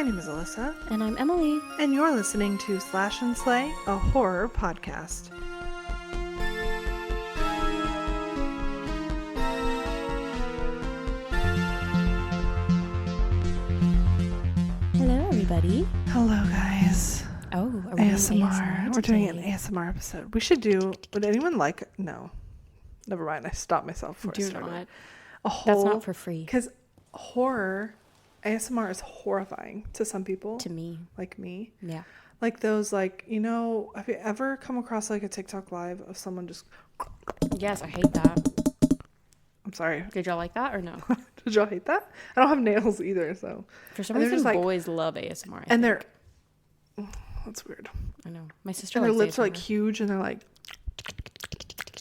My name is Alyssa. And I'm Emily. And you're listening to Slash&Slay, a horror podcast. Hello, everybody. Hello, guys. Oh, are we ASMR. We're doing an ASMR episode. We should do, would anyone like, no. Never mind. I stopped myself before I started. Not. A whole, That's not for free. Because horror, ASMR is horrifying to some people. To me. Like me. Yeah. Like those, like, you know, have you ever come across like a TikTok live of someone just... Yes, I hate that. I'm sorry. Did y'all like that or no? Did y'all hate that? I don't have nails either, so... For some reason, like, boys love ASMR. And they're... That's weird. I know. My sister and likes their lips ASMR. are like huge and they're like...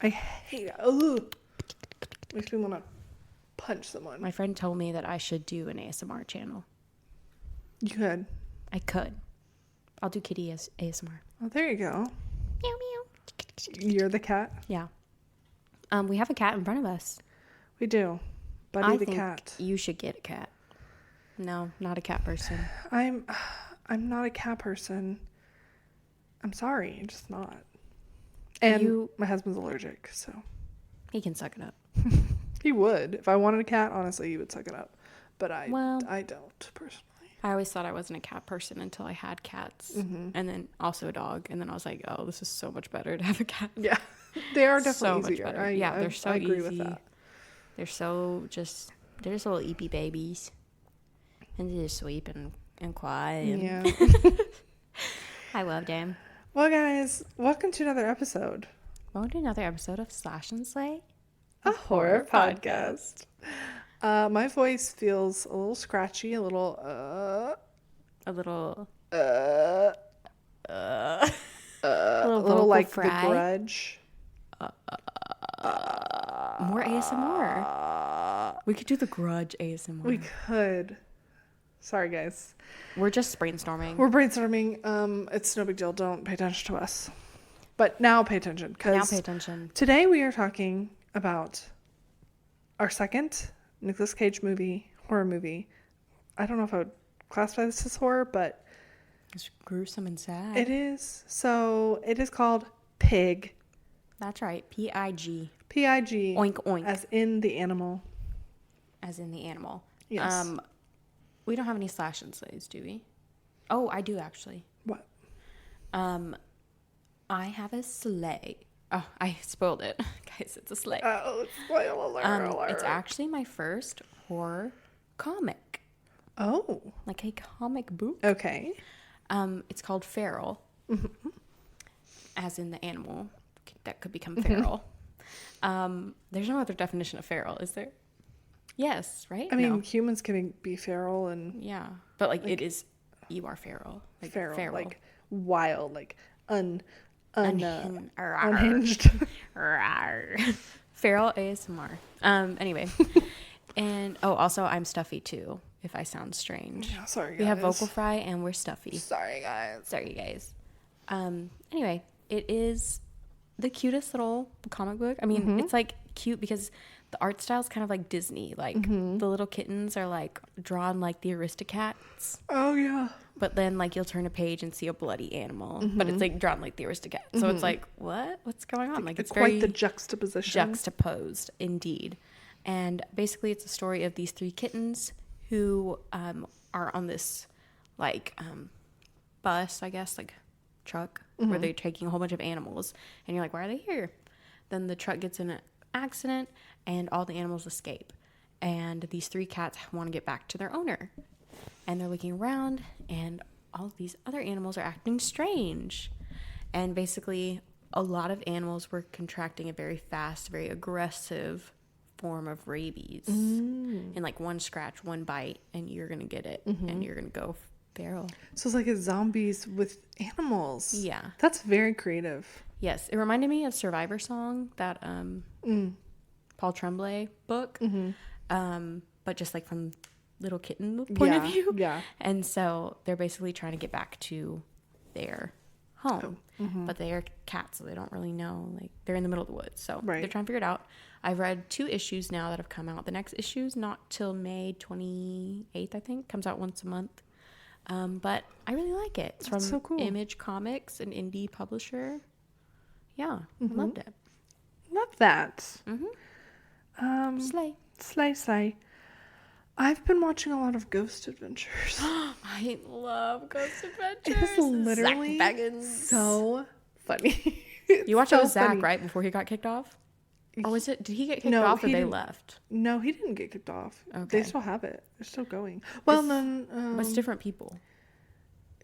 I hate it. Ugh. Makes me want to punch someone. My friend told me that I should do an ASMR channel. You could. I could. I'll do kitty ASMR. Oh, there you go. Meow, meow. You're the cat? Yeah. We have a cat in front of us. We do. Buddy the think cat. You should get a cat. No, not a cat person. I'm not a cat person. I'm sorry. I'm just not. And my husband's allergic, so. He can suck it up. He would. If I wanted a cat, honestly, he would suck it up. But I don't, personally. I always thought I wasn't a cat person until I had cats. Mm-hmm. And then also a dog. And then I was like, oh, this is so much better to have a cat. Yeah. They are definitely so easier. Much better. They're so easy. I agree with that. They're just little eepy babies. And they just sweep and quiet. Yeah. I love them. Well, guys, welcome to another episode. Welcome to another episode of Slash&Slay, a horror podcast. My voice feels a little scratchy, a little like fry. The Grudge. More ASMR. We could do The Grudge ASMR. We could. Sorry, guys. We're just brainstorming. It's no big deal. Don't pay attention to us. But now pay attention. Now pay attention. Today we are talking about our second Nicolas Cage horror movie. I don't know if I would classify this as horror, but... It's gruesome and sad. It is. So, it is called Pig. That's right. P-I-G. P-I-G. Oink, oink. As in the animal. Yes. We don't have any Slash&Slays, do we? Oh, I do actually. What? I have a sleigh. Oh, I spoiled it. Guys, it's a sleigh. Oh, spoiler alert. It's actually my first horror comic. Oh. Like a comic book. Okay. It's called Feral. Mm-hmm. As in the animal that could become feral. There's no other definition of feral, is there? Yes, right? I mean, humans can be feral and... Yeah. But, like it is... You are feral. Like, feral. Like, wild. Like, unhinged. Feral ASMR. Anyway. And, also, I'm stuffy, too, if I sound strange. Yeah, sorry, guys. We have vocal fry, and we're stuffy. Sorry, guys. Anyway, it is the cutest little comic book. I mean, It's, like, cute because... The art style is kind of like Disney. Like, the little kittens are, like, drawn like the Aristocats. Oh, yeah. But then, like, you'll turn a page and see a bloody animal. But it's, like, drawn like the Aristocats. So it's like, what? What's going on? Like, it's quite very... the juxtaposition. Juxtaposed, indeed. And basically, it's a story of these three kittens who are on this, like, bus, I guess, like, truck, where they're taking a whole bunch of animals. And you're like, why are they here? Then the truck gets in an accident and all the animals escape, and these three cats want to get back to their owner, and they're looking around and all of these other animals are acting strange, and basically a lot of animals were contracting a very fast, very aggressive form of rabies. And like one scratch, one bite, and you're gonna get it, and you're gonna go feral. So it's like a zombies with animals. Yeah, that's very creative. Yes, it reminded me of Survivor Song, that Paul Tremblay book, but just like from little kitten point of view. Yeah. And so they're basically trying to get back to their home, but they are cats, so they don't really know. Like, they're in the middle of the woods, so they're trying to figure it out. I've read 2 issues now that have come out. The next issue's not till May 28th, I think. Comes out once a month. But I really like it. It's from That's so cool. Image Comics, an indie publisher. Yeah, I loved it. Love that. Slay. Slay. I've been watching a lot of Ghost Adventures. I love Ghost Adventures. It's literally Zach Baggins. so funny. You watched so it with Zach, funny. right? Before he got kicked off? Or was it, did he get kicked No, off or he they didn't. left? No, he didn't get kicked off. Okay. They still have it. They're still going. Well, then But it's different people.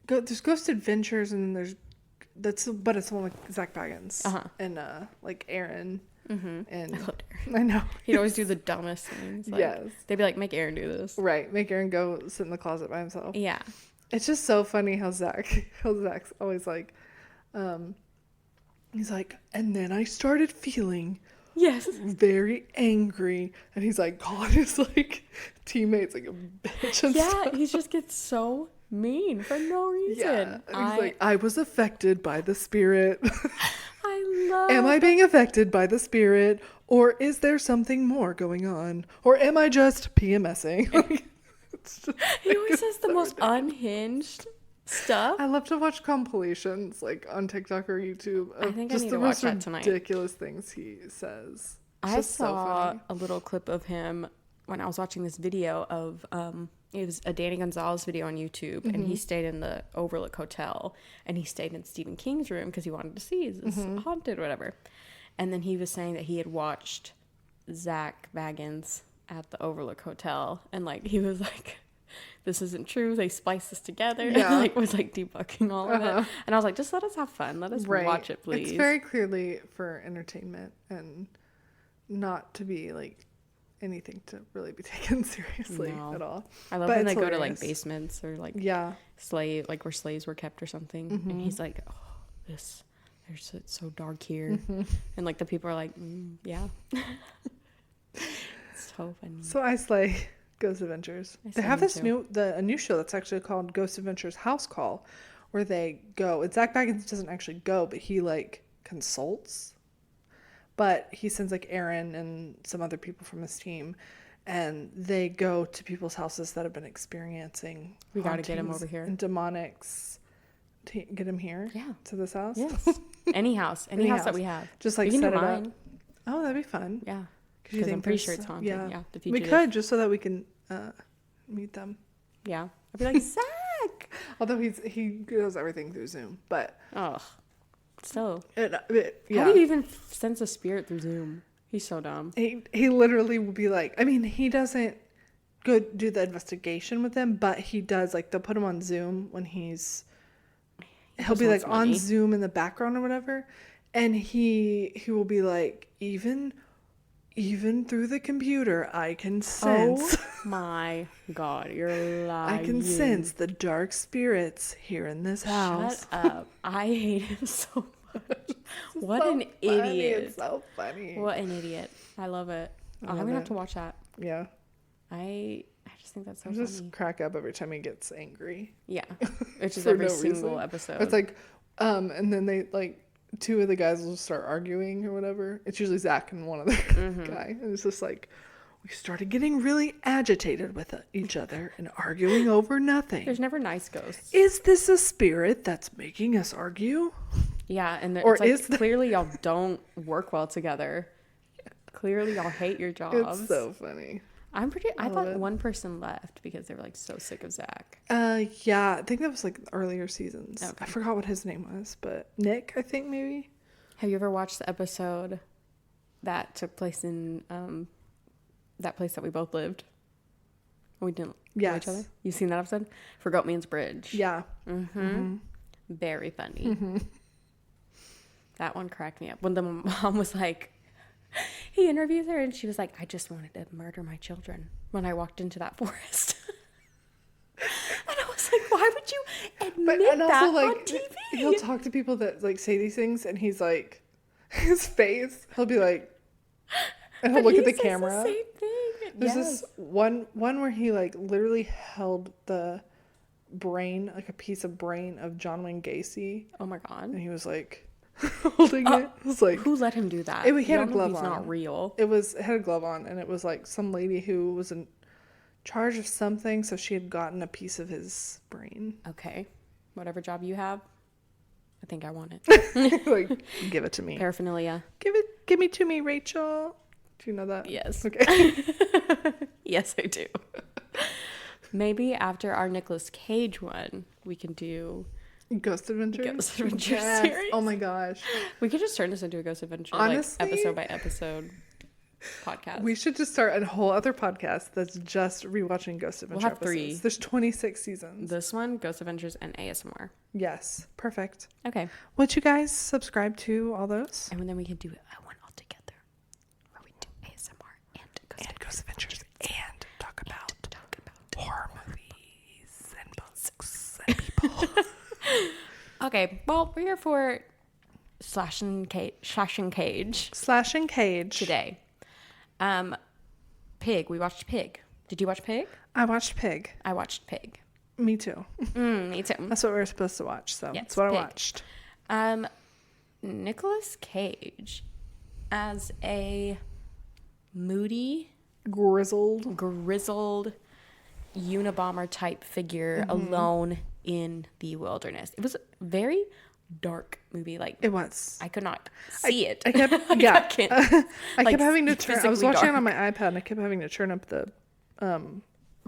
there's Ghost Adventures, and there's but it's the one with Zach Baggins and like Aaron. And I know He'd always do the dumbest things. Like, Yes. They'd be like, make Aaron do this. right, make Aaron go sit in the closet by himself. Yeah. It's just so funny how Zach's always like, he's like, and then I started feeling Yes. very angry, and he's like calling his like teammates like a bitch and Yeah, stuff. he just gets so mean for no reason. Yeah, and he's like, I was affected by the spirit. I love Am I being affected by the spirit, or is there something more going on, or am I just PMSing? It's just, He always says the so most ridiculous. unhinged stuff. I love to watch compilations like on TikTok or YouTube of I think I just need the to watch most that tonight. ridiculous things he says. It's I just so saw funny. a little clip of him when I was watching this video of it was a Danny Gonzalez video on YouTube, and he stayed in the Overlook Hotel, and he stayed in Stephen King's room because he wanted to see is this haunted or whatever. And then he was saying that he had watched Zach Baggins at the Overlook Hotel, and like he was like, this isn't true, they spliced this together. Yeah. And like was like debunking all of it. And I was like, just let us have fun, let us watch it, please. It's very clearly for entertainment and not to be like anything to really be taken seriously No. at all. I love But when they it's go to like hilarious. basements or like Yeah. slay, like where slaves were kept or something, and he's like, oh, it's so dark here, and like the people are like, yeah. It's so funny. So I slay Ghost Adventures. I They slay have him this too. a new show that's actually called Ghost Adventures House Call, where they go. And Zach Baggins doesn't actually go, but he like consults. But he sends like Aaron and some other people from his team, and they go to people's houses that have been experiencing. We gotta get him hauntings over here. and demonics. Get him here. Yeah. To this house. Yes. Any house that house. we have, Just like we can set do it up. mine. Oh, that'd be fun. Yeah, 'Cause you because I'm think pretty there's- sure it's haunted. Yeah, the We fugitive. could, just so that we can meet them. Yeah, I'd be like, Zach. Although he does everything through Zoom, but Oh, so yeah, how do you even sense a spirit through Zoom? He's so dumb. he literally will be like, I mean, he doesn't go do the investigation with them, but he does like they'll put him on Zoom when he'll just be like wants on money. Zoom in the background or whatever, and he will be like, even through the computer, I can sense. Oh my God, you're lying. I can sense the dark spirits here in this house. Shut up. I hate him so much. What So an funny. idiot. It's so funny. What an idiot. I love it. I I'm love going to have it. to watch that. Yeah. I just think that's so I just funny. crack up every time he gets angry. Yeah. It's just For every no single reason. episode. It's like, and then they like two of the guys will start arguing or whatever. It's usually Zach and one other guy, and it's just like we started getting really agitated with each other and arguing over nothing. There's never nice ghosts. Is this a spirit that's making us argue? Yeah, and Or it's like is the- clearly y'all don't work well together. Clearly y'all hate your jobs. It's so funny. I love thought it. one person left because they were like so sick of Zach. Yeah, I think that was like earlier seasons. Okay. I forgot what his name was, but Nick, I think maybe. Have you ever watched the episode that took place in that place that we both lived? We didn't know Yes. each other. You seen that episode? For Goatman's Bridge. Yeah. Very funny. That one cracked me up. When the mom was like, he interviews her and she was like, I just wanted to murder my children when I walked into that forest. And I was like, why would you admit And that also, like, on TV? he'll talk to people that like say these things, and he's like, his face, he'll be like, and he'll But look at he the says camera. same thing. There's Yes. this one where he like literally held the brain, like a piece of brain of John Wayne Gacy, Oh my and God. he was like holding it. It was like Who let him do that? He had Y'all a know glove he's on. not real. it had a glove on, and it was like some lady who was a charge of something, so she had gotten a piece of his brain. Okay. Whatever job you have, I think I want it. Like, give it to me. Paraphernalia. Give me to me, Rachel. Do you know that? Yes. Okay. Yes, I do. Maybe after our Nicolas Cage one, we can do Ghost Adventures? Ghost Adventures Yes. series. Oh my gosh. We could just turn this into a Ghost Adventure, Honestly, like episode by episode podcast. We should just start a whole other podcast that's just rewatching Ghost Adventure We'll have episodes. 3. There's 26 seasons. This one, Ghost Adventures, and ASMR. Yes. Perfect. Okay. Would you guys subscribe to all those? And then we can do one all together, where we do ASMR and Ghost Adventures and talk about horror movies and books and people. Okay, well, we're here for Slash and Cage today. today. Pig. We watched Pig. Did you watch Pig? I watched Pig. I watched Pig. Me too. Me too. That's what we were supposed to watch, so Yes, that's what Pig. I watched. Nicolas Cage as a moody, Grizzled. grizzled Unabomber type figure alone in the wilderness. It was a very dark movie. Like, It was. I could not see it. I kept, Like, yeah. I can't, I like, kept having to turn. I was physically watching it dark. on my iPad, and I kept having to turn up the.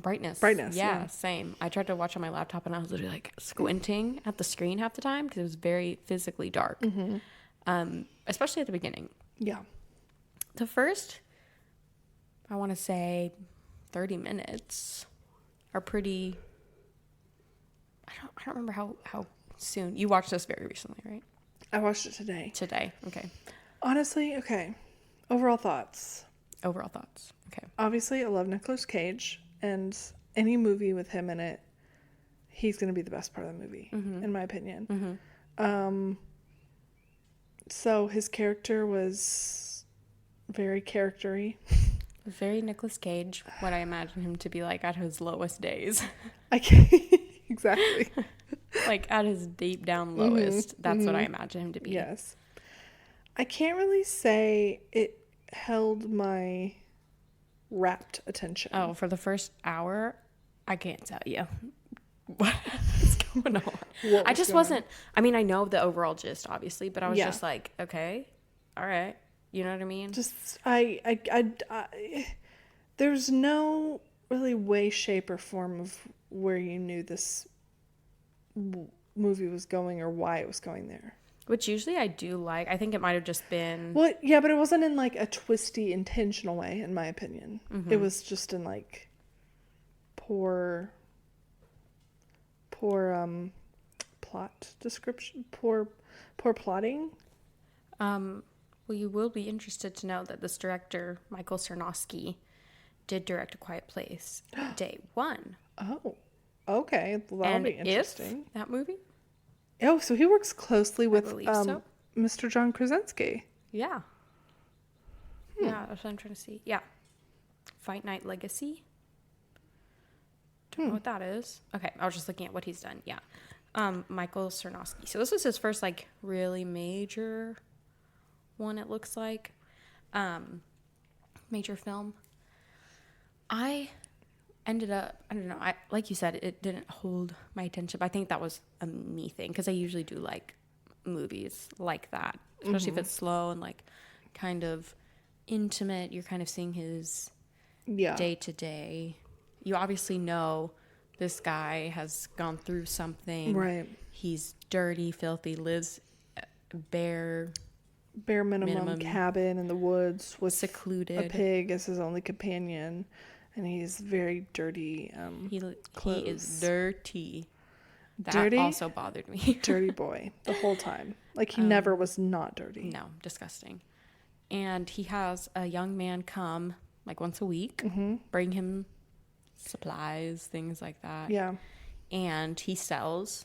Brightness. Brightness, Yeah, yeah. Same. I tried to watch on my laptop, and I was literally like squinting at the screen half the time because it was very physically dark. Especially at the beginning. Yeah. The first, I want to say, 30 minutes are pretty. I don't remember how soon you watched this very recently, right? I watched it today. Today. Okay. Honestly, okay. Overall thoughts. Overall thoughts. Okay. Obviously, I love Nicolas Cage, and any movie with him in it, he's going to be the best part of the movie, in my opinion. So his character was very charactery. Very Nicolas Cage, what I imagine him to be like at his lowest days. I can't exactly. Like at his deep down lowest. That's what I imagine him to be. Yes. I can't really say it held my rapt attention. Oh, for the first hour, I can't tell you what's going on. I just wasn't. I mean, I know the overall gist, obviously, but I was just like, okay, all right, you know what I mean? Just there's no really way, shape, or form of where you knew this movie was going or why it was going there. Which usually I do like. I think it might have just been. Well, yeah, but it wasn't in like a twisty, intentional way, in my opinion. It was just in like poor plot description, poor plotting. Well, you will be interested to know that this director, Michael Sarnowski, did direct A Quiet Place Day 1. Oh, okay, well, that'll And be interesting. If that movie? Oh, so he works closely with believe so. Mr. John Krasinski. Yeah. Yeah, that's what I'm trying to see. Yeah. Fight Night Legacy. Don't know what that is. Okay, I was just looking at what he's done. Yeah. Michael Sarnowski. So this was his first like really major one, it looks like. Major film. I ended up, I don't know, like you said, it didn't hold my attention, but I think that was a me thing because I usually do like movies like that, especially if it's slow and like kind of intimate. You're kind of seeing his day to day. You obviously know this guy has gone through something. Right. He's dirty, filthy, lives bare minimum cabin in the woods with secluded. A pig as his only companion. And he's very dirty. He is dirty. That Dirty? also bothered me. Dirty boy the whole time. Like he never was not dirty. No, disgusting. And he has a young man come like once a week, bring him supplies, things like that. Yeah. And he sells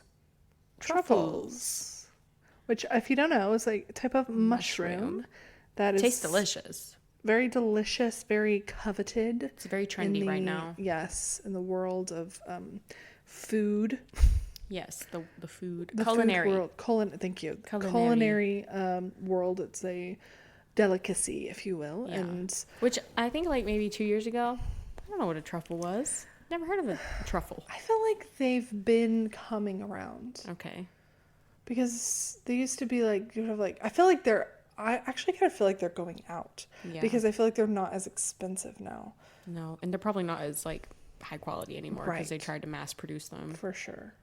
Truffles. Which, if you don't know, is like a type of mushroom that is tastes delicious. very delicious, very coveted. It's very trendy right now. Yes, in the world of food. Yes, the food. The culinary. food world. Thank you. Culinary world. It's a delicacy, if you will. Yeah. And which I think like maybe 2 years ago, don't know what a truffle was. Never heard of a truffle. I feel like they've been coming around. Okay. Because they used to be like, you have like, I actually kind of feel like they're going out. Yeah. Because I feel like they're not as expensive now. No, and they're probably not as like high quality anymore because they tried to mass produce them. For sure.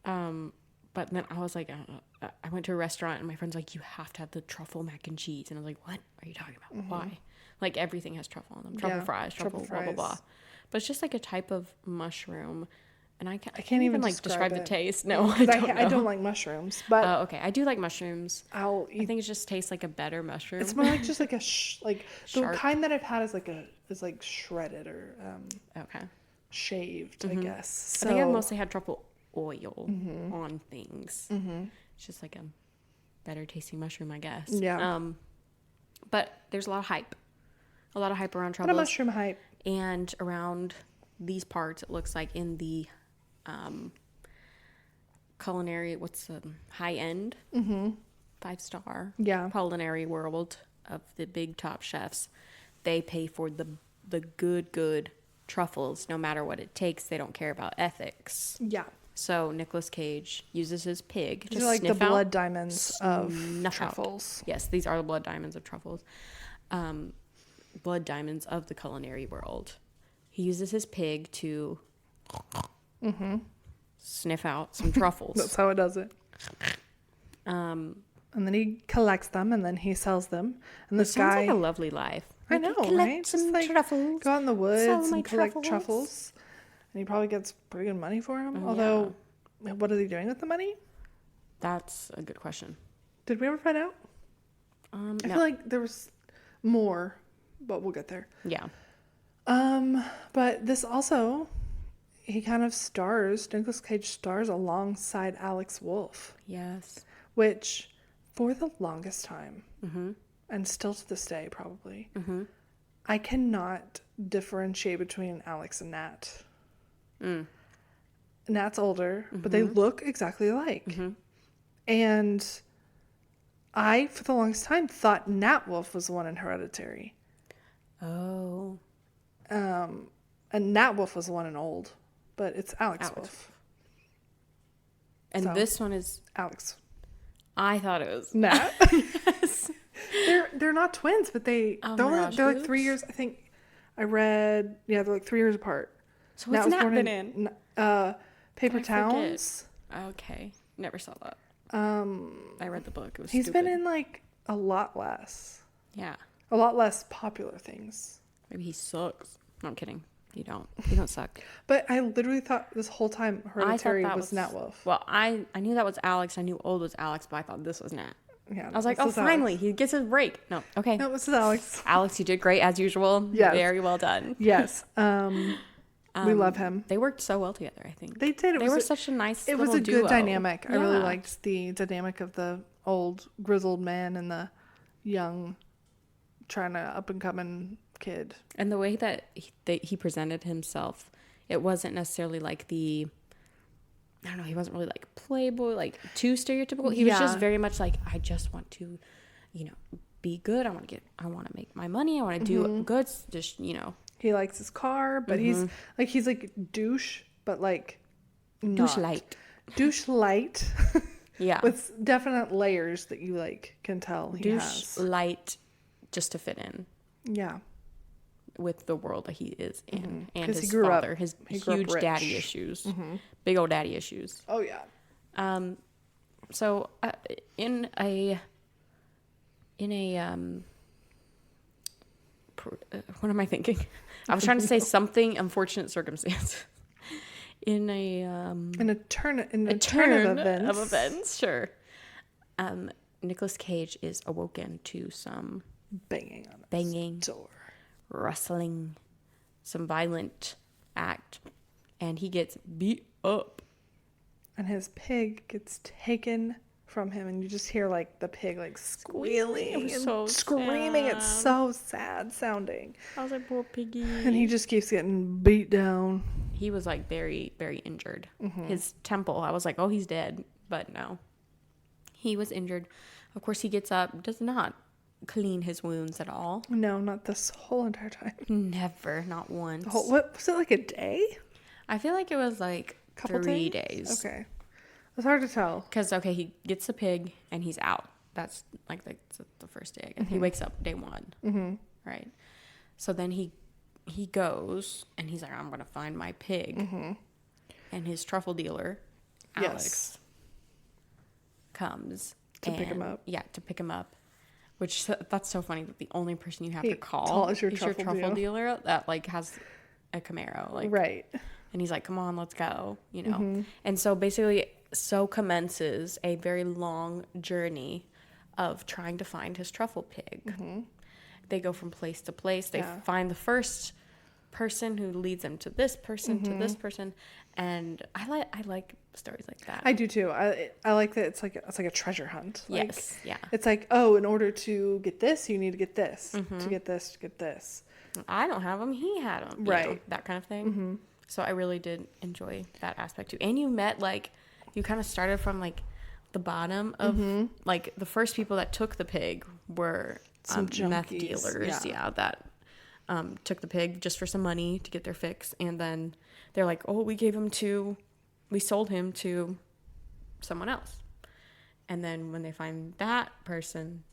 But then I was like, I went to a restaurant and my friend's like, you have to have the truffle mac and cheese. And I was like, what are you talking about? Mm-hmm. Why? Like everything has truffle on them. Truffle fries, truffle blah, blah, blah. But it's just like a type of mushroom. And I can't even like describe the taste. No, I don't know. I don't like mushrooms, but okay. I do like mushrooms. I'll eat. I think it just tastes like a better mushroom. It's more like just like like the Sharp. kind that I've had is like shredded or Okay. shaved, I guess. So I think I've mostly had truffle oil on things. It's just like a better tasting mushroom, I guess. Yeah. But there's a lot of hype around what a truffles. mushroom hype. And around these parts, it looks like in the culinary, what's the high end 5-star culinary world of the big top chefs, they pay for the good truffles no matter what it takes. They don't care about ethics. Yeah. So Nicolas Cage uses his pig to like the sniff out, blood diamonds of snuff truffles. out. Yes, these are the blood diamonds of truffles. Blood diamonds of the culinary world. He uses his pig to sniff out some truffles. That's how it does it. And then he collects them and then he sells them. And this guy, sounds like a lovely life. I know, right? Some Just truffles. go out in the woods my and collect truffles. truffles. And he probably gets pretty good money for them. Although, what is he doing with the money? That's a good question. Did we ever find out? I feel like there was more, but we'll get there. Yeah. But this also, Nicolas Cage stars alongside Alex Wolff. Yes. Which, for the longest time, and still to this day probably, I cannot differentiate between Alex and Nat. Nat's older, but they look exactly alike. And I, for the longest time, thought Nat Wolff was the one in Hereditary. Oh. And Nat Wolff was the one in Old, but it's Alex Wolff. And So, this one is... Alex. I thought it was... Nat? Yes. They're not twins, but they're like 3 years. I think I read. Yeah, they're like 3 years apart. So what's Nat been in? Paper Towns. Okay, never saw that. I read the book. It was He's stupid. been in like a lot less Yeah. popular things. Maybe he sucks. No, I'm kidding. You don't suck. But I literally thought this whole time Hereditary that was Nat Wolff. Well, I knew that was Alex. I knew Old was Alex, but I thought this was Nat. Yeah, I was like, this oh, is finally, Alex. he gets his break. No, okay. No, this is Alex. Alex, you did great as usual. Yes. Very well done. Yes. We love him. They worked so well together, I think. They did. They were such a nice It was little a good duo. dynamic. I really Yeah. liked the dynamic of the old grizzled man and the young, trying to up and coming kid. And the way that he presented himself, it wasn't necessarily like I don't know, he wasn't really like playboy, like too stereotypical. He was just very much like, I just want to, be good. I want to make my money. I want to do good. Just, He likes his car, but he's like douche, but like douche not. light. Douche light. Yeah. With definite layers that you like can tell he Douche has. light just to fit in Yeah. with the world that he is in. And 'Cause his he grew up- father, his he grew up huge rich. daddy issues. Big old daddy issues. Oh yeah. So in a what am I thinking? I was trying to say something unfortunate circumstance. In a turn of events, sure. Nicolas Cage is awoken to some banging on his door, rustling, some violent act, and he gets beat up. And his pig gets taken from him, and you just hear like the pig like squealing and so screaming. sad. It's so sad sounding. I was like, poor piggy. And he just keeps getting beat down. He was like very, very injured. His temple, I was like, oh, he's dead. But no. He was injured. Of course, he gets up, does not clean his wounds at all. No, not this whole entire time. Never, not once. What was it, like a day? I feel like it was like Couple 3 days. Okay. It's hard to tell. Because, okay, he gets the pig and he's out. That's like the first day. And he wakes up day 1. Mm-hmm. Right. So then he goes and he's like, I'm going to find my pig. Mm-hmm. And his truffle dealer, Alex, comes to pick him up. Yeah, to pick him up. Which, that's so funny that the only person you have to call is your truffle dealer that like has a Camaro. Like, right. And he's like, come on, let's go, you know. And so basically, so commences a very long journey of trying to find his truffle pig. They go from place to place. They find the first person who leads them to this person, to this person. And I like stories like that. I do too. I like that it's like a treasure hunt. Yes, like, yeah. It's like, oh, in order to get this, you need to get this. To get this, to get this. I don't have them. He had them. Right. You know, that kind of thing. So I really did enjoy that aspect too. And you met you kind of started from like the bottom of like the first people that took the pig were Some meth junkies, dealers. Yeah, that took the pig just for some money to get their fix. And then they're like, oh, we sold him to someone else. And then when they find that person,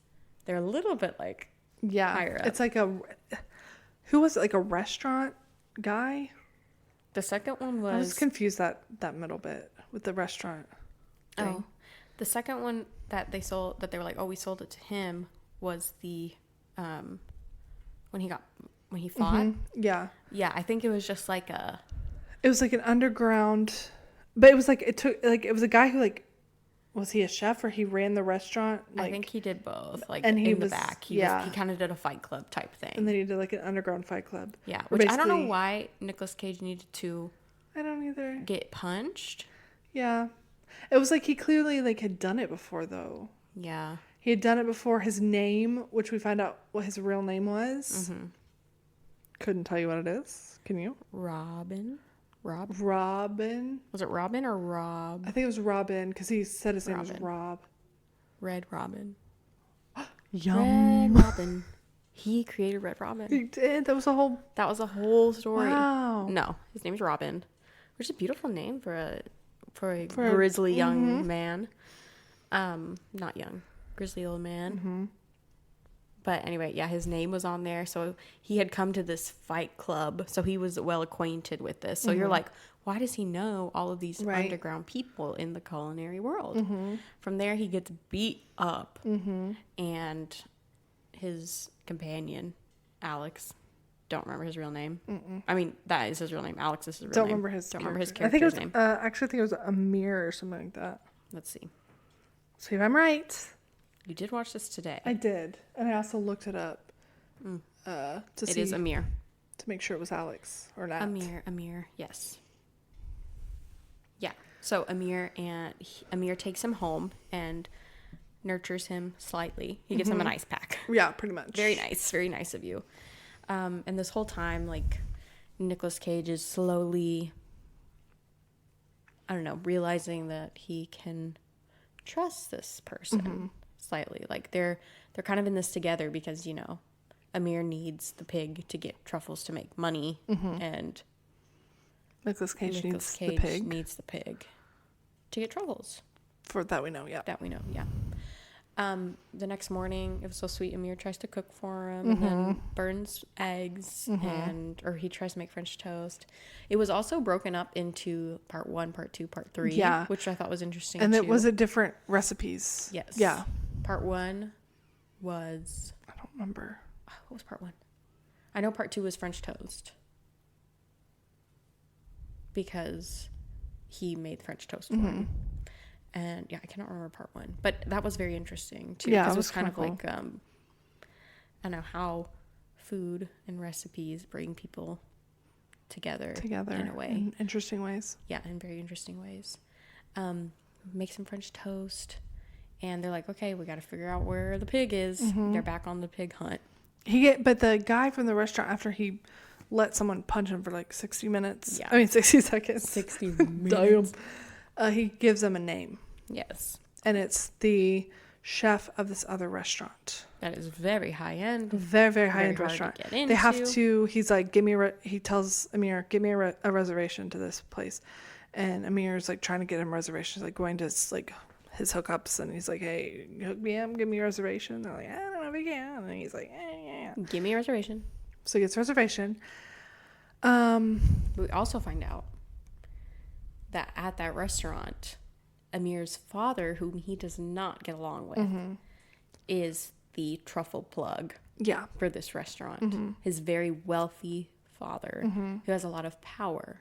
they're a little bit like higher up. It's like who was it? Like a restaurant guy? The second one was... I was confused that middle bit with the restaurant thing. Oh, the second one that they sold, that they were like, oh, we sold it to him, was the when he fought. Yeah. Yeah, I think it was just like It was like an underground, but it was like it was a guy who like, was he a chef or he ran the restaurant? I think he did both. Like, and he in was, the back, he kind of did a Fight Club type thing. And then he did like an underground fight club. Yeah, which I don't know why Nicolas Cage needed to. I don't either. Get punched. Yeah, it was like he clearly like had done it before though. Yeah, he had done it before. His name, which we find out what his real name was. Couldn't tell you what it is. Can you? Robin. Was it Robin or Rob? I think it was Robin because he said his name was Rob. Red Robin. Yum. Red Robin. He created Red Robin. He did. That was a whole story. Wow. No, his name's Robin, which is a beautiful name for a grizzly young man. Not young, grizzly old man. But anyway, yeah, his name was on there. So he had come to this fight club. So he was well acquainted with this. So you're like, why does he know all of these underground people in the culinary world? From there, he gets beat up. And his companion, Alex, don't remember his real name. I mean, that is his real name. Alex is his real name. Don't remember his character's name. Actually, I think it was Amir or something like that. Let's see. See if I'm right. You did watch this today. I did. And I also looked it up to see. It is Amir. To make sure it was Alex or not. Amir, yes. Yeah. So Amir takes him home and nurtures him slightly. He gives him an ice pack. Yeah, pretty much. Very nice of you. And this whole time, like, Nicolas Cage is slowly, I don't know, realizing that he can trust this person slightly. Like, they're kind of in this together because, you know, Amir needs the pig to get truffles to make money, and Nicolas Cage needs the pig to get truffles. For that we know, yeah. The next morning, it was so sweet. Amir tries to cook for him and then burns eggs or he tries to make French toast. It was also broken up into part 1, part 2, part 3, which I thought was interesting. And it was a different recipes. Yes. Yeah. Part 1 was, I don't remember. What was part 1? I know part 2 was French toast because he made French toast for him. And yeah, I cannot remember part 1, but that was very interesting too. Yeah, it was kind of cool. Like, I don't know how food and recipes bring people together in a way. In interesting ways. Yeah, in very interesting ways. Make some French toast, and they're like, okay, we got to figure out where the pig is. They're back on the pig hunt. But the guy from the restaurant, after he let someone punch him for like 60 minutes. Yeah. I mean, 60 seconds. 60 minutes. Damn. He gives them a name. Yes. And it's the chef of this other restaurant. That is very high end. Very, very high end hard to restaurant. get They have into. to, he's like, he tells Amir, give me a reservation to this place. And Amir's like trying to get him reservations, like going to his, like his hookups. And he's like, hey, hook me up, give me a reservation. They're like, I don't know if you can. And he's like, yeah. Give me a reservation. So he gets a reservation. We also find out that at that restaurant, Amir's father, whom he does not get along with, is the truffle plug Yeah. for this restaurant. His very wealthy father, who has a lot of power,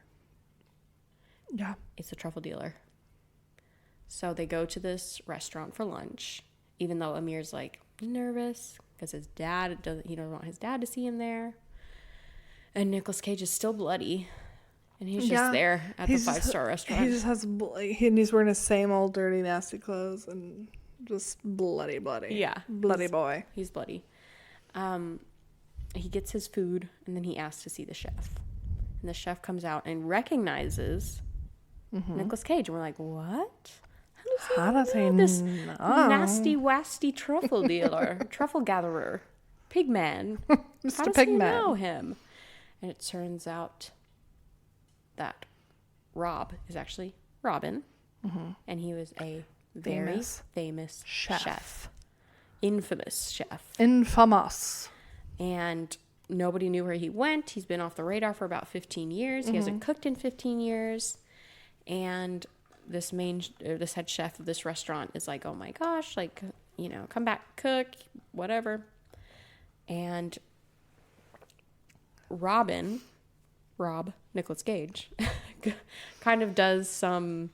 Yeah. is a truffle dealer. So they go to this restaurant for lunch, even though Amir's like nervous because he doesn't want his dad to see him there. And Nicolas Cage is still bloody. And he's just there at the 5-star restaurant. He just has, and he's wearing his same old dirty, nasty clothes and just bloody. Yeah. Bloody boy. He's bloody. He gets his food and then he asks to see the chef. And the chef comes out and recognizes Nicolas Cage. And we're like, what? How does he know this know? nasty, wasty truffle dealer, truffle gatherer, pigman? How Mr. does he Pigman. know him? And it turns out that Rob is actually Robin, and he was a very famous chef. Infamous chef. Infamous. And nobody knew where he went. He's been off the radar for about 15 years. He hasn't cooked in 15 years. And this head chef of this restaurant is like, oh my gosh, like, come back, cook, whatever. And Rob, Nicolas Cage, kind of does some,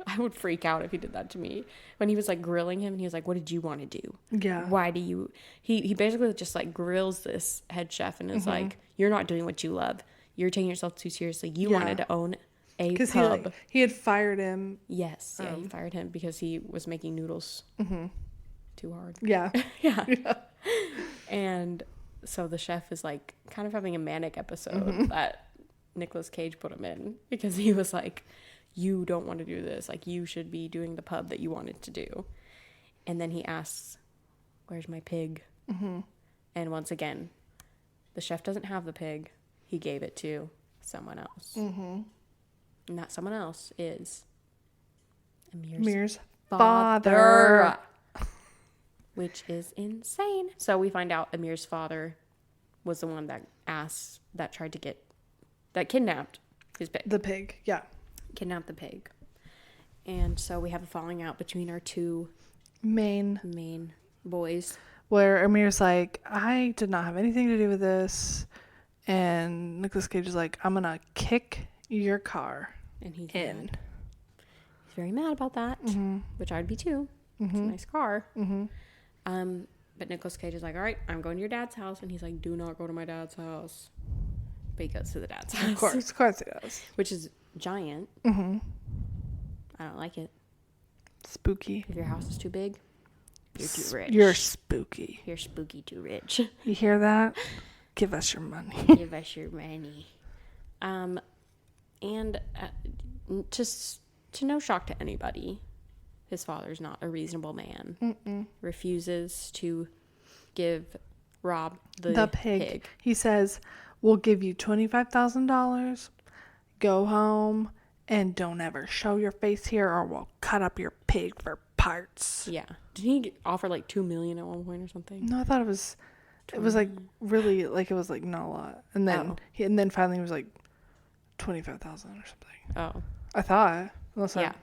I would freak out if he did that to me. When he was like grilling him and he was like, what did you want to do? Yeah. Why do you, he basically just like grills this head chef and is like, you're not doing what you love. You're taking yourself too seriously. You wanted to own a pub. Because he had fired him. Yes. Yeah. He fired him because he was making noodles too hard. Yeah. Yeah. And so the chef is like kind of having a manic episode that Nicolas Cage put him in because he was like, you don't want to do this. Like, you should be doing the pub that you wanted to do. And then he asks, where's my pig? And once again, the chef doesn't have the pig. He gave it to someone else. And that someone else is Amir's father. Which is insane. So we find out Amir's father was the one that kidnapped his pig. The pig. Yeah. Kidnapped the pig. And so we have a falling out between our two Main boys. where Amir's like, I did not have anything to do with this. And Nicolas Cage is like, I'm going to kick your car And he's in. mad. He's very mad about that, which I'd be too. It's a nice car. But Nicolas Cage is like, all right, I'm going to your dad's house. And he's like, do not go to my dad's house. But he goes to the dad's house. Of course he does. Which is giant. I don't like it. Spooky. If your house is too big, you're too rich. You're spooky. You're spooky too rich. You hear that? Give us your money. Give us your money. And just to no shock to anybody, his father's not a reasonable man. Refuses to give Rob the pig. He says, we'll give you $25,000. Go home and don't ever show your face here or we'll cut up your pig for parts. Yeah. Did he offer like $2 million at one point or something? No, I thought it was like really, like it was like not a lot. And then finally it was like 25,000 or something. Oh. I thought. Unless Yeah. I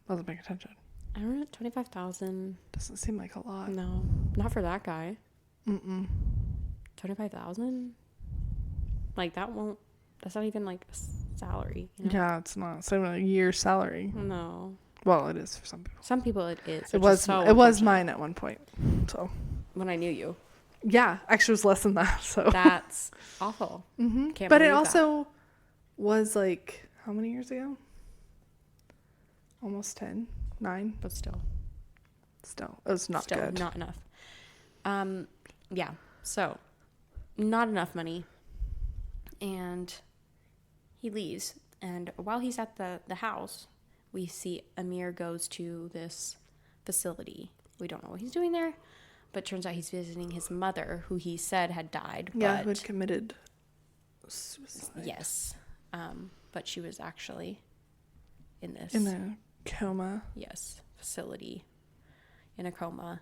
wasn't paying attention. I don't know, 25,000. Doesn't seem like a lot. No, not for that guy. 25,000? Like that's not even like a salary. You know? Yeah, it's not. It's not even a year's salary. No. Well, it is for some people. Some people it is. It was mine at one point. So when I knew you. Yeah, actually it was less than that. So That's awful. Can't but it believe also was like how many years ago? Almost 10, 9. But still It was not good. Not enough. Yeah. So not enough money. And he leaves. And while he's at the house, we see Amir goes to this facility We don't know what he's doing there, but turns out he's visiting his mother, who he said had died. Yeah, but, who had committed suicide. Yes. But she was actually in a coma. Yes, facility in a coma.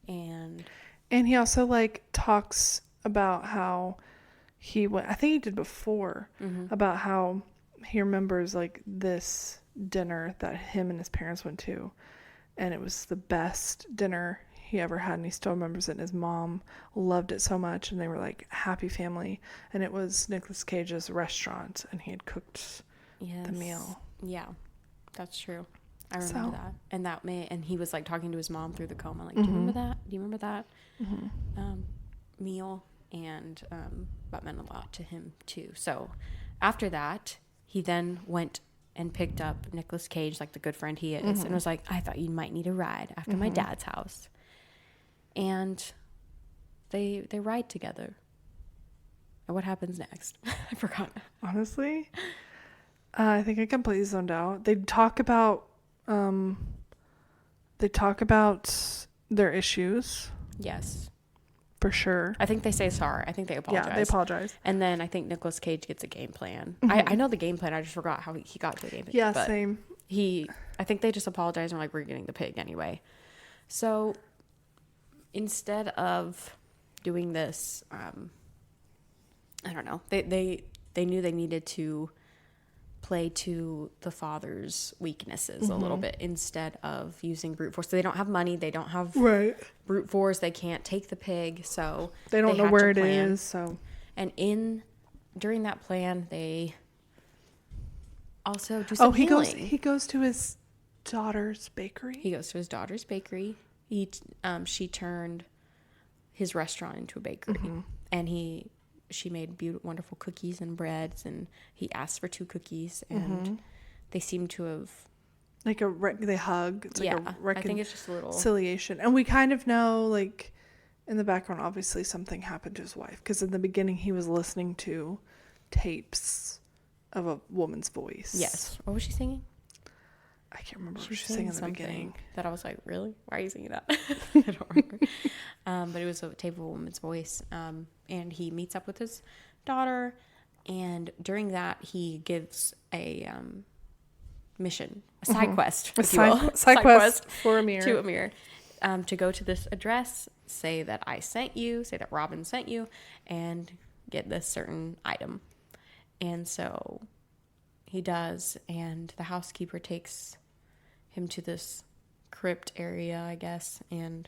And he also like talks about how he went, I think he did before, about how he remembers like this dinner that him and his parents went to, and it was the best dinner he ever had, and he still remembers it, and his mom loved it so much, and they were like a happy family, and it was Nicolas Cage's restaurant, and he had cooked the meal. Yeah, that's true. I remember that. And he was like talking to his mom through the coma, like, do you remember that? Do you remember that meal? And that meant a lot to him too. So after that, he then went and picked up Nicolas Cage, like the good friend he is, and was like, I thought you might need a ride after my dad's house. And they ride together. And what happens next? I forgot. Honestly, I think I completely zoned out. They talk about their issues. Yes. For sure. I think they say sorry. I think they apologize. Yeah, they apologize. And then I think Nicolas Cage gets a game plan. I know the game plan. I just forgot how he got to the game plan. Yeah, but same. I think they just apologize and were like, we're getting the pig anyway. So instead of doing this, I don't know. They knew they needed to play to the father's weaknesses a little bit instead of using brute force. So they don't have money. They don't have brute force. They can't take the pig. So they don't know where it is. So, and during that plan, they also do some healing. He goes to his daughter's bakery. She turned his restaurant into a bakery, and she made beautiful, wonderful cookies and breads, and he asked for 2 cookies, and they seem to have like they hug. It's like a I think it's just a little reconciliation, and we kind of know, like, in the background, obviously something happened to his wife, because in the beginning he was listening to tapes of a woman's voice. Yes. What was she singing? I can't remember what she was saying in the beginning. That I was like, really? Why are you singing that? I don't remember. But it was a tape of a woman's voice. And he meets up with his daughter. And during that, he gives a mission, a side quest, side quest for Amir. To Amir. To go to this address, say that I sent you, say that Robin sent you, and get this certain item. And so he does, and the housekeeper takes him to this crypt area, I guess, and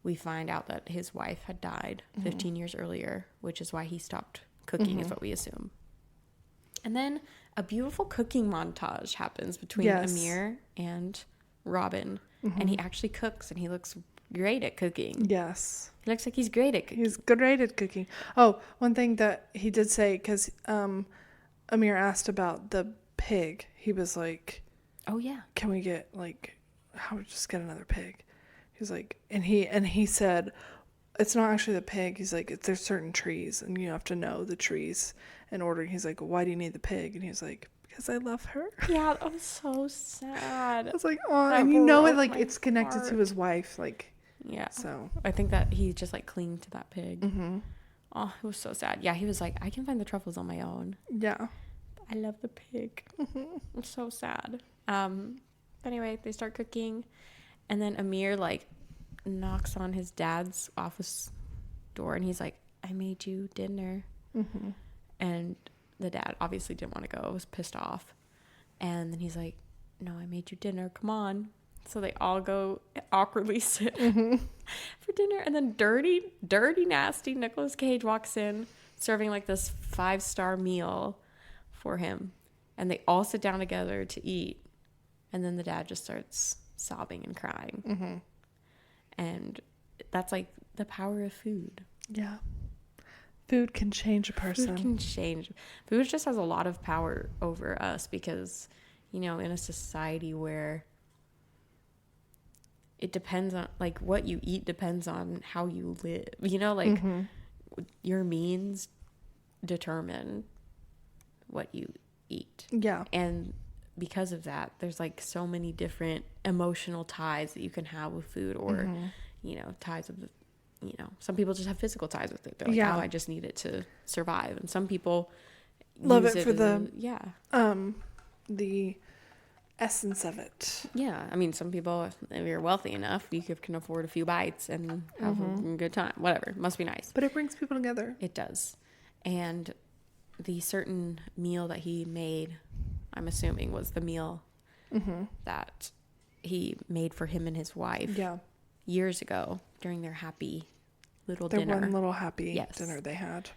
we find out that his wife had died 15 years earlier, which is why he stopped cooking, is what we assume. And then a beautiful cooking montage happens between Amir and Robin, and he actually cooks, and he looks great at cooking. Yes. He looks like he's great at cooking. He's great at cooking. Oh, one thing that he did say, because Amir asked about the pig, he was like, oh yeah, can we get, like, how would just get another pig? He's like, and he said, it's not actually the pig. He's like, there's certain trees, and you have to know the trees in order. He's like, why do you need the pig? And he's like, because I love her. Yeah, that was so sad. I was like, oh, and you know it, like, it's connected to his wife, like. Yeah. So I think that he just like clinged to that pig. Oh, it was so sad. Yeah, he was like, I can find the truffles on my own. Yeah. I love the pig. It's so sad. Anyway, they start cooking, and then Amir like knocks on his dad's office door, and he's like, I made you dinner. And the dad obviously didn't want to go, was pissed off, and then he's like, no, I made you dinner, come on. So they all go awkwardly sit for dinner, and then dirty nasty Nicolas Cage walks in serving like this 5-star meal for him, and they all sit down together to eat, and then the dad just starts sobbing and crying. And that's like the power of food. Yeah. Food can change a person. Food just has a lot of power over us, because, you know, in a society where it depends on, like, what you eat depends on how you live, you know, like your means determine what you eat. Yeah. And because of that, there's like so many different emotional ties that you can have with food, or ties of some people just have physical ties with it. They're like, Yeah. oh, I just need it to survive. And some people Love use it for as the essence of it. yeah. I mean, some people, if you're wealthy enough, you can afford a few bites and have a good time. Whatever, must be nice. But it brings people together. It does. And the certain meal that he made, I'm assuming, was the meal that he made for him and his wife years ago during their happy little Their dinner. one little happy Yes. dinner they had.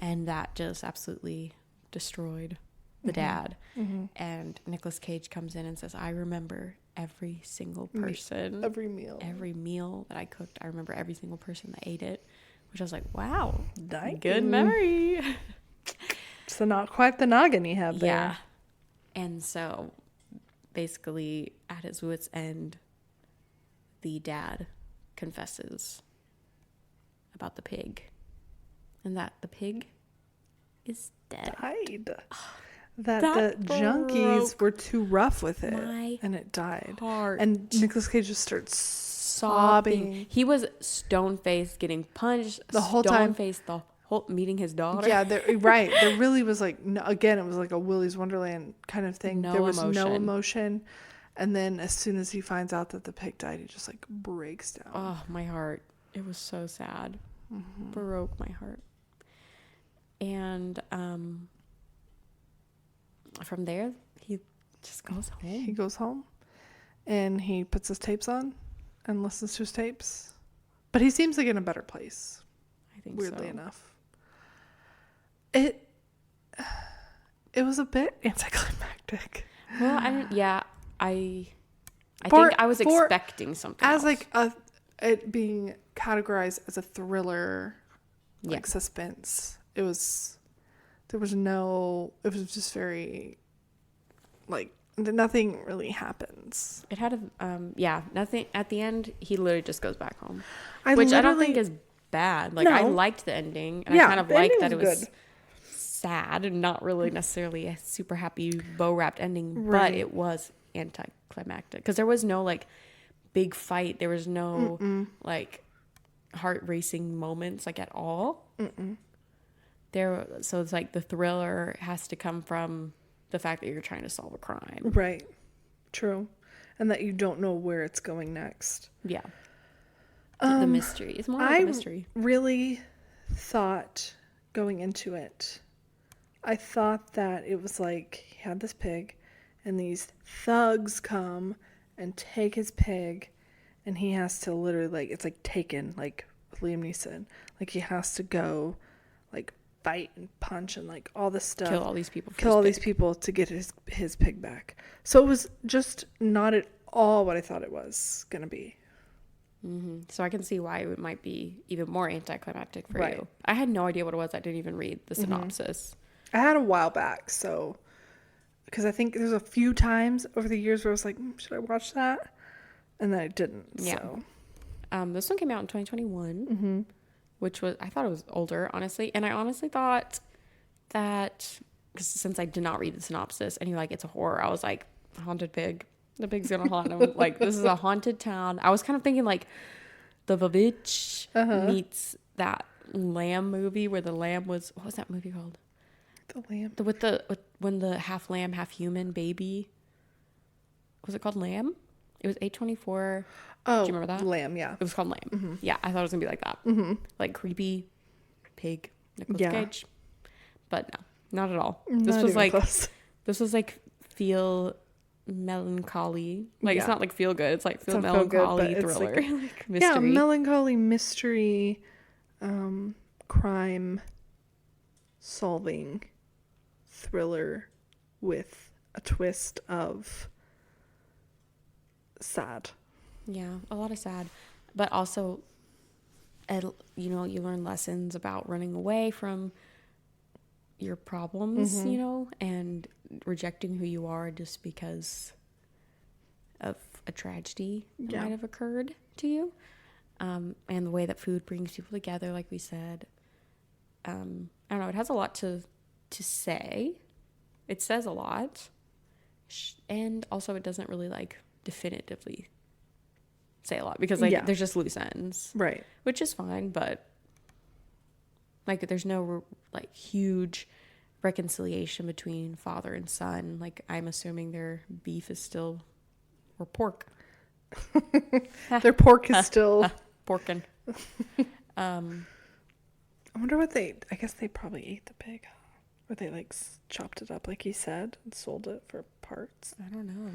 And that just absolutely destroyed the dad. And Nicolas Cage comes in and says, I remember every single person. Every meal. Every meal that I cooked. I remember every single person that ate it. Which I was like, wow. Dang. Good memory. So not quite the noggin he had there. Yeah. And so basically at his wit's end, the dad confesses about the pig. And that the pig is dead. Died. That That the junkies broke were too rough with it. my And it died. heart. And Nicolas Cage just starts sobbing. He was stone-faced, getting punched. The whole time. Stone-faced the whole meeting his daughter. Yeah, right. There really was like, no, again, it was like a Willy's Wonderland kind of thing. No there was no emotion. emotion. And then as soon as he finds out that the pig died, he just like breaks down. Oh, my heart. It was so sad. Broke my heart. And from there, he just goes home. He goes home and he puts his tapes on and listens to his tapes. But he seems like in a better place, I think weirdly so. enough. It was a bit anticlimactic. Well, I For- think I was for- expecting something As else. like it being categorized as a thriller, like Yeah. suspense. It was just very like nothing really happens. It had nothing at the end. He literally just goes back home, I which I don't literally- think is bad. Like I No. liked the ending, and Yeah, I kind of the liked ending that it was was good. sad and not really necessarily a super happy bow wrapped ending, Right. but it was anticlimactic because there was no like big fight. There was no like heart racing moments like at all. So it's like the thriller has to come from the fact that you're trying to solve a crime. Right. True. And that you don't know where it's going next. Yeah. The mystery. It's more like a mystery. Really thought going into it, I thought that it was like he had this pig and these thugs come and take his pig and he has to literally like, it's like Taken, like with Liam Neeson. Like he has to go like fight and punch and like all this stuff. Kill all these people. Kill all these people to get his pig back. So it was just not at all what I thought it was going to be. So I can see why it might be even more anticlimactic for Right. you. I had no idea what it was. I didn't even read the synopsis. I had a while back, so because I think there's a few times over the years where I was like, should I watch that? And then I didn't. Yeah. So. This one came out in 2021, which was, I thought it was older, honestly. And I honestly thought that, because since I did not read the synopsis and you're like, it's a horror, I was like, haunted pig. The pig's gonna haunt him. Like, this is a haunted town. I was kind of thinking like the Vavitch meets that lamb movie where the lamb was, what was that movie called? The lamb. With when the half lamb, half human baby, was it called Lamb? It was A24. Oh, do you remember that? Lamb, yeah. It was called Lamb. Yeah, I thought it was gonna be like that. Like creepy pig Nicolas Yeah. Cage. But no, not at all. Not This was even like close. this was like feel melancholy. Like Yeah. it's not like feel good. It's like feel It's not feel good, melancholy but it's thriller. like Like mystery. Yeah, melancholy mystery, crime solving thriller with a twist of sad. Yeah, a lot of sad, but also, you learn lessons about running away from your problems, and rejecting who you are just because of a tragedy that might have occurred to you, and the way that food brings people together, like we said. I don't know. It has a lot to say. It says a lot. And also it doesn't really like definitively say a lot because like there's just loose ends. Right. Which is fine, but like there's no like huge reconciliation between father and son. Like I'm assuming their beef is still, or pork. Their pork is still porkin'. I wonder what I guess they probably ate the pig. Or they like chopped it up like he said and sold it for parts. I don't know.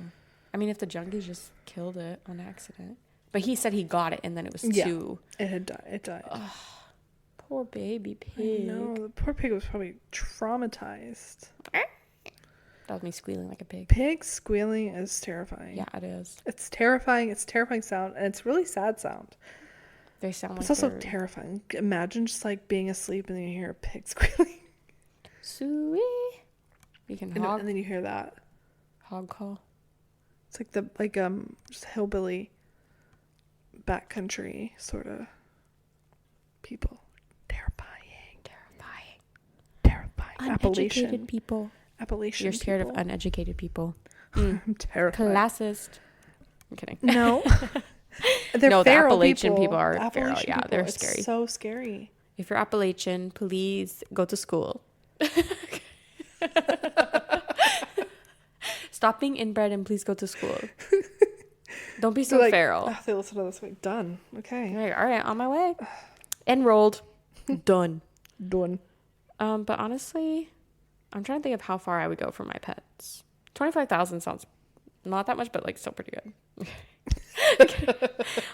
I mean, if the junkies just killed it on accident. But he said he got it and then it was too... It had died. It died. Ugh, poor baby pig. No, the poor pig was probably traumatized. That was me squealing like a pig. Pig squealing is terrifying. Yeah, it is. It's terrifying. It's a terrifying sound. And it's really sad sound. They sound like it's also terrifying. Imagine just like being asleep and then you hear a pig squealing. Sweet. You can hog. And then you hear that. Hog call. It's like just hillbilly backcountry sort of people. Terrifying. Uneducated Appalachian people. Appalachian. You're scared people. of uneducated people. I'm terrified. Classist. I'm kidding. No. No, the Appalachian people people are feral. Appalachian Yeah, people. they're It's scary. so scary. If you're Appalachian, please go to school. Stop being inbred and please go to school. Don't be so feral. They listen to this week. Done. Okay. All right, on my way. Enrolled. Done. But honestly, I'm trying to think of how far I would go for my pets. 25,000 sounds not that much, but like still pretty good.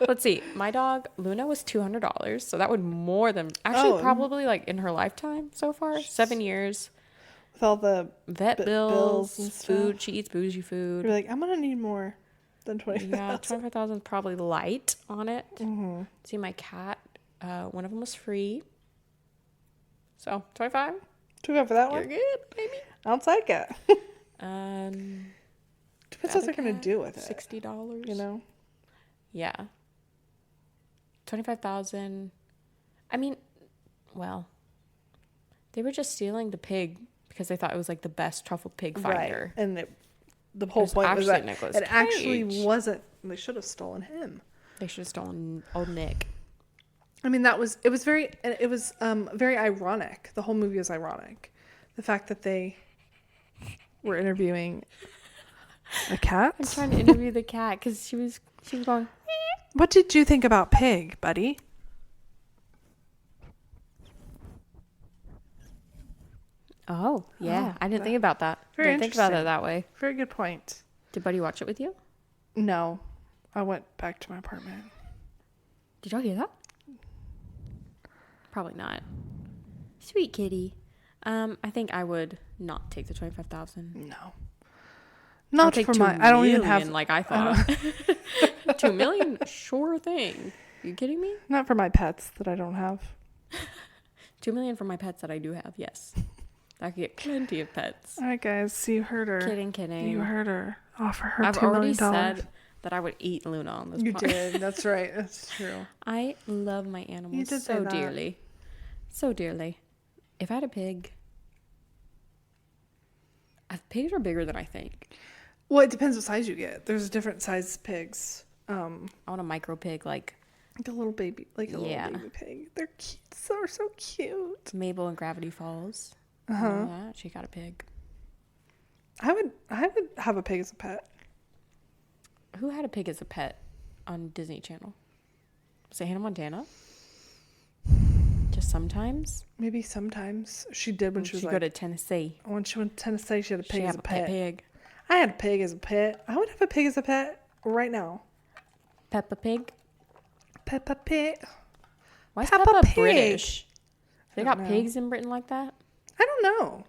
Let's see. My dog Luna was $200, so that would more than probably like in her lifetime so far, 7 years. With all the vet bills and stuff. food, she eats bougie food. You're like, I'm gonna need more than 25,000. Yeah, 25,000 is probably light on it. Mm-hmm. See, my cat, one of them was free, so 25. Too good for that You're one. good, baby. I'll take it. Depends what they're gonna do with it. $60. You know. Yeah. 25,000. I mean, well, they were just stealing the pig because they thought it was like the best truffled pig finder. Right. And the whole point was that Nicolas it Cage. actually wasn't. They should have stolen him. They should have stolen old Nick. I mean, it was very ironic. The whole movie was ironic. The fact that they were interviewing a cat. I'm trying to interview the cat because she was going. What did you think about Pig, buddy? Oh, yeah. I didn't think about that. Very Didn't think about it that way. Very good point. Did Buddy watch it with you? No. I went back to my apartment. Did y'all hear that? Probably not. Sweet kitty. I think I would not take the 25,000. No. Not for my. I don't even have. Like I thought. 2 million, sure thing. You kidding me? Not for my pets that I don't have. 2 million for my pets that I do have. Yes, I could get plenty of pets. All right, guys. You heard her. Kidding. You heard her. Offer her I've $2 million. already said that I would eat Luna on this. You podcast. did. That's right. That's true. I love my animals You did say so that. dearly, so dearly. If I had a pig, pigs are bigger than I think. Well, it depends what size you get. There's different size pigs. I want a micro pig like a little baby, little baby pig. They're cute. So cute. Mabel in Gravity Falls. Yeah, she got a pig. I would have a pig as a pet. Who had a pig as a pet on Disney Channel? Was it Hannah Montana? Just sometimes? Maybe sometimes. She did when she was go to Tennessee. When she went to Tennessee, she had a pig as a pet. Pig. I had a pig as a pet. I would have a pig as a pet right now. Peppa Pig? Peppa Pig. Why is Peppa Peppa Pig? British? They got know. pigs in Britain like that? I don't know.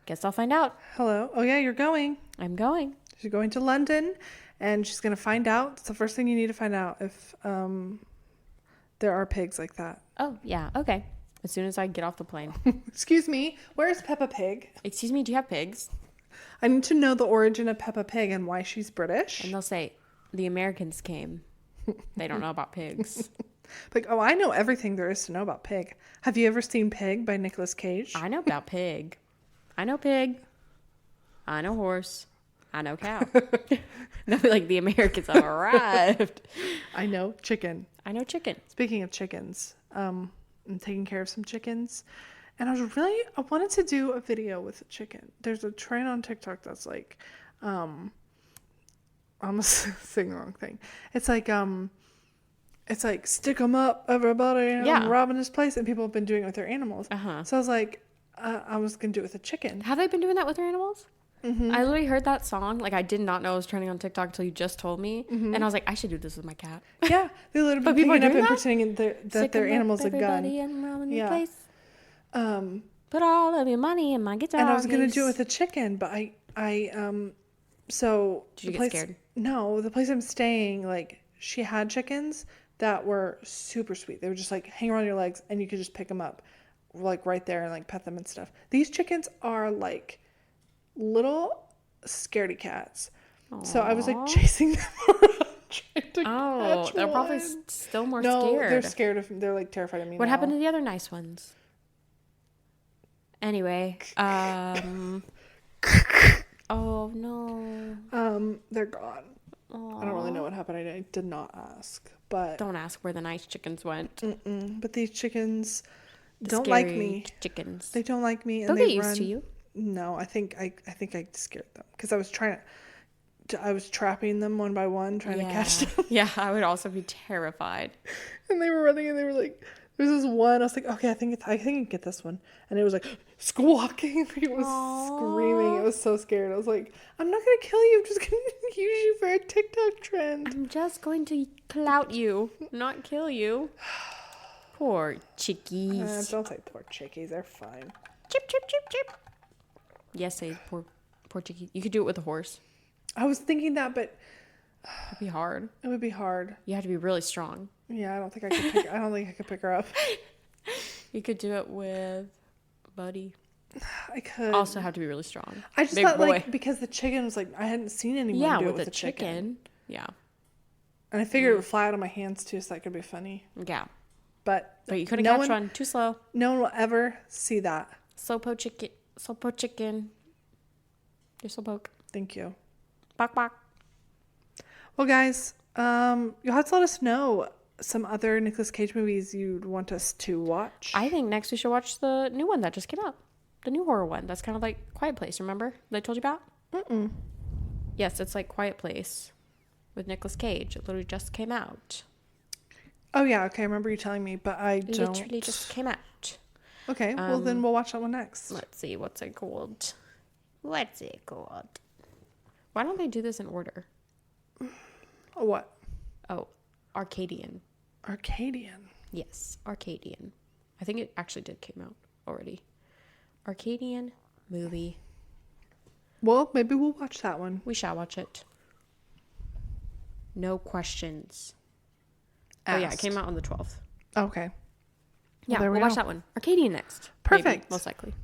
Guess I'll find out. Hello. Oh, yeah, you're going. I'm going. She's going to London, and she's going to find out. It's the first thing you need to find out if there are pigs like that. Oh, yeah. Okay. As soon as I get off the plane. Excuse me. Where's Peppa Pig? Excuse me, do you have pigs? I need to know the origin of Peppa Pig and why she's British. And they'll say, the Americans came. They don't know about pigs. Like, oh, I know everything there is to know about Pig. Have you ever seen Pig by Nicolas Cage? I know about pig. I know pig. I know horse. I know cow. They'll be like, the Americans have arrived. I know chicken. I know chicken. Speaking of chickens, I'm taking care of some chickens. And I wanted to do a video with a chicken. There's a trend on TikTok that's like, I'm saying the wrong thing. It's like stick 'em up, everybody. I'm robbing this place. And people have been doing it with their animals. So I was like, I was going to do it with a chicken. Have they been doing that with their animals? Mm-hmm. I literally heard that song. Like, I did not know it was trending on TikTok until you just told me. Mm-hmm. And I was like, I should do this with my cat. Yeah. They literally been picking up and pretending that their animal's a gun. Yeah. Put all of your money in my guitar. And I was going to do it with a chicken, but so did you get scared? No, the place I'm staying, like, she had chickens that were super sweet. They were just like hang around your legs and you could just pick them up like right there and like pet them and stuff. These chickens are like little scaredy cats. Aww. So I was like chasing them around trying to catch they're one. probably still more no, scared. They're scared of, they're like terrified of me. What now. happened to the other nice ones? Anyway, oh no. They're gone. Aww. I don't really know what happened. I did not ask, but don't ask where the nice chickens went. But these chickens don't like me. Chickens. They don't like me, and they'll they get run. used to you. No, I think I scared them because I was I was trapping them one by one, trying to catch them. Yeah, I would also be terrified. And they were running, and they were like, "There's this one." I was like, "Okay, I think I can get this one." And it was like squawking. It was screaming. It was so scared. I was like, "I'm not gonna kill you. I'm just gonna use you for a TikTok trend. I'm just going to clout you, not kill you." Poor chickies. Don't say poor chickies. They're fine. Chip, chip, chip, chip. Yes, say poor chickies. You could do it with a horse. I was thinking that, but it'd be hard. It would be hard. You have to be really strong. Yeah, I don't think I could pick her up. You could do it with Buddy. I could. Also have to be really strong. I just thought like because the chicken was like I hadn't seen anyone do it with a chicken. Yeah. And I figured it would fly out of my hands too, so that could be funny. Yeah. But you couldn't catch one. Too slow. No one will ever see that. Slowpoke chicken. Slowpoke chicken. You're slowpoke. Thank you. Bok bok. Well, guys, you'll have to let us know some other Nicolas Cage movies you'd want us to watch. I think next we should watch the new one that just came out. The new horror one. That's kind of like Quiet Place. Remember that I told you about? Mm-mm. Yes, it's like Quiet Place with Nicolas Cage. It literally just came out. Oh, yeah. Okay. I remember you telling me, but I don't. Literally just came out. Okay. Well, then we'll watch that one next. Let's see. What's it called? What's it called? Why don't they do this in order? What? Oh, Arcadian. Arcadian. Yes, Arcadian. I think it actually did came out already. Arcadian movie. Well, maybe we'll watch that one. We shall watch it. No questions. Asked. Oh yeah, it came out on the 12th. Okay. Yeah, we'll watch that one. Arcadian next. Perfect. Maybe, most likely.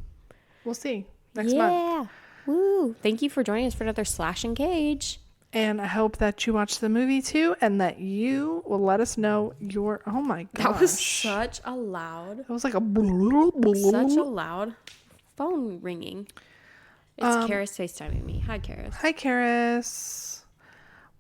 We'll see next month. Yeah. Woo. Thank you for joining us for another Slash and Cage. And I hope that you watch the movie too and that you will let us know your... Oh my gosh. That was such a loud... It was like a... Such a loud phone ringing. It's Karis FaceTiming me. Hi, Karis. Hi, Karis.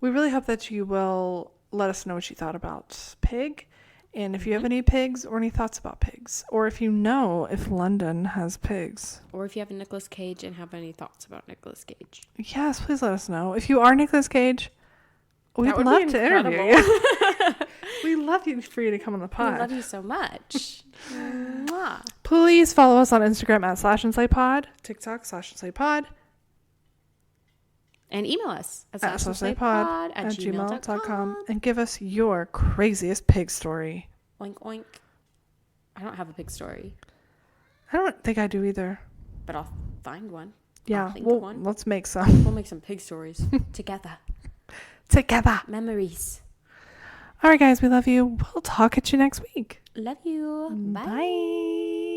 We really hope that you will let us know what you thought about Pig. And if you have any pigs or any thoughts about pigs. Or if you know if London has pigs. Or if you have a Nicolas Cage and have any thoughts about Nicolas Cage. Yes, please let us know. If you are Nicolas Cage, we'd love to interview you. We love you for you to come on the pod. We love you so much. Mwah. Please follow us on Instagram at Slash&Slay Pod, TikTok Slash&Slay Pod. And email us at slashslaypod@gmail.com and give us your craziest pig story. Oink, oink. I don't have a pig story. I don't think I do either. But I'll find one. Yeah, let's make some. We'll make some pig stories together. Together. Memories. All right, guys, we love you. We'll talk at you next week. Love you. Bye. Bye.